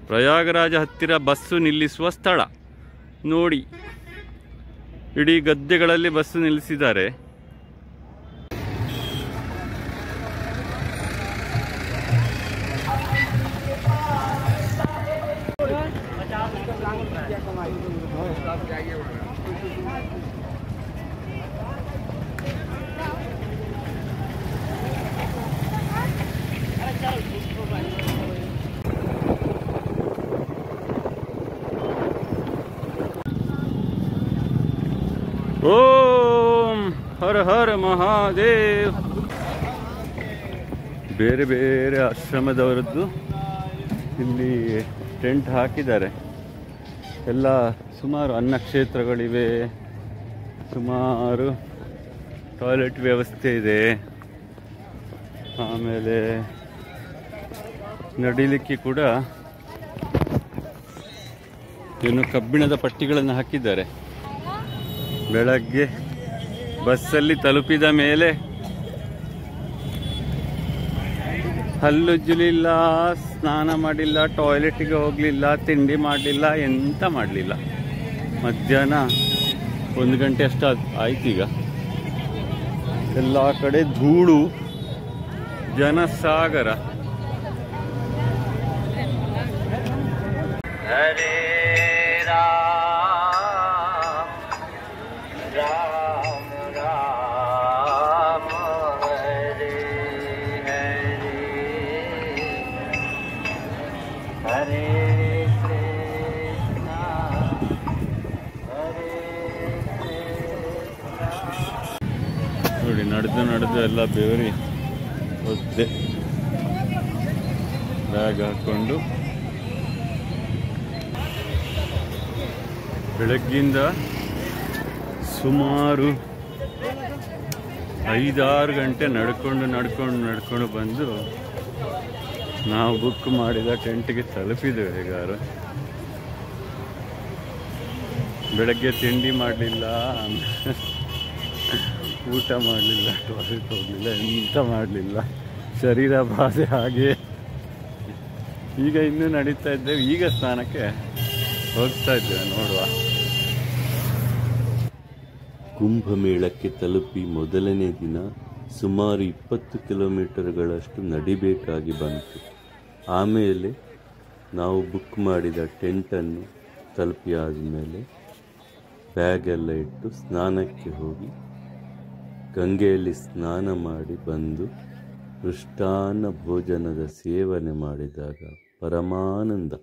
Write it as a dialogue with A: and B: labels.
A: ಪ್ರಯಾಗರಾಜ ಹತ್ತಿರ ಬಸ್ಸು ನಿಲ್ಲಿಸುವ ಸ್ಥಳ ನೋಡಿ. ಇಡೀ ಗದ್ದೆಗಳಲ್ಲಿ ಬಸ್ಸು ನಿಲ್ಲಿಸಿದ್ದಾರೆ. ಓಂ ಹರ ಹರ ಮಹಾದೇವ್. ಬೇರೆ ಬೇರೆ ಆಶ್ರಮದವರದ್ದು ಇಲ್ಲಿ ಟೆಂಟ್ ಹಾಕಿದ್ದಾರೆ. ಎಲ್ಲ ಸುಮಾರು ಅನ್ನಕ್ಷೇತ್ರಗಳಿವೆ, ಸುಮಾರು ಟಾಯ್ಲೆಟ್ ವ್ಯವಸ್ಥೆ ಇದೆ. ಆಮೇಲೆ ನಡಿಲಿಕ್ಕೆ ಕೂಡ ಏನು ಕಬ್ಬಿಣದ ಪಟ್ಟಿಗಳನ್ನು ಹಾಕಿದ್ದಾರೆ. ಬೆಳಗ್ಗೆ ಬಸ್ಸಲ್ಲಿ ತಲುಪಿದ ಮೇಲೆ ಹಲ್ಲುಜ್ಜಲಿಲ್ಲ, ಸ್ನಾನ ಮಾಡಲಿಲ್ಲ, ಟಾಯ್ಲೆಟಿಗೆ ಹೋಗಲಿಲ್ಲ, ತಿಂಡಿ ಮಾಡಲಿಲ್ಲ, ಎಂತ ಮಾಡಲಿಲ್ಲ. ಮಧ್ಯಾಹ್ನ 1 ಗಂಟೆ ಅಷ್ಟು ಆಯ್ತೀಗ. ಎಲ್ಲ ಕಡೆ ಧೂಳು, ಜನಸಾಗರ. ಹರೇ ನೋಡಿ, ನಡೆದು ಎಲ್ಲ ಬೇರೆ ಒದ್ದೆ ಬ್ಯಾಗ್ ಹಾಕ್ಕೊಂಡು ಬೆಳಗ್ಗಿಂದ ಸುಮಾರು 5-6 ಗಂಟೆ ನಡ್ಕೊಂಡು ಬಂದು ನಾವು ಬುಕ್ ಮಾಡಿದ ಟೆಂಟ್ಗೆ ತಲುಪಿದ್ದೇವೆ. ಹೇಗಾರು ಬೆಳಗ್ಗೆ ತಿಂಡಿ ಮಾಡಲಿಲ್ಲ, ಊಟ ಮಾಡಲಿಲ್ಲ, ಟಾಯ್ಲೆಟ್ ಹೋಗಲಿಲ್ಲ, ಎಂತ ಮಾಡಲಿಲ್ಲ. ಶರೀರ ಬಾಧೆ ಹಾಗೆ. ಈಗ ಇನ್ನೂ ನಡೀತಾ ಇದ್ದೇವೆ. ಈಗ ಸ್ನಾನಕ್ಕೆ ಹೋಗ್ತಾ ಇದ್ದೇವೆ. ನೋಡುವ.
B: ಕುಂಭಮೇಳಕ್ಕೆ ತಲುಪಿ ಮೊದಲನೇ ದಿನ ಸುಮಾರು 20 ಕಿಲೋಮೀಟರ್ಗಳಷ್ಟು ನಡಿಬೇಕಾಗಿ ಬಂತು. ಆಮೇಲೆ ನಾವು ಬುಕ್ ಮಾಡಿದ ಟೆಂಟನ್ನು ತಲುಪಿ ಆದಮೇಲೆ ಬ್ಯಾಗೆಲ್ಲ ಇಟ್ಟು ಸ್ನಾನಕ್ಕೆ ಹೋಗಿ ಗಂಗೆಯಲ್ಲಿ ಸ್ನಾನ ಮಾಡಿ ಬಂದು ಮೃಷ್ಟಾನ್ನ ಭೋಜನದ ಸೇವನೆ ಮಾಡಿದಾಗ ಪರಮಾನಂದ.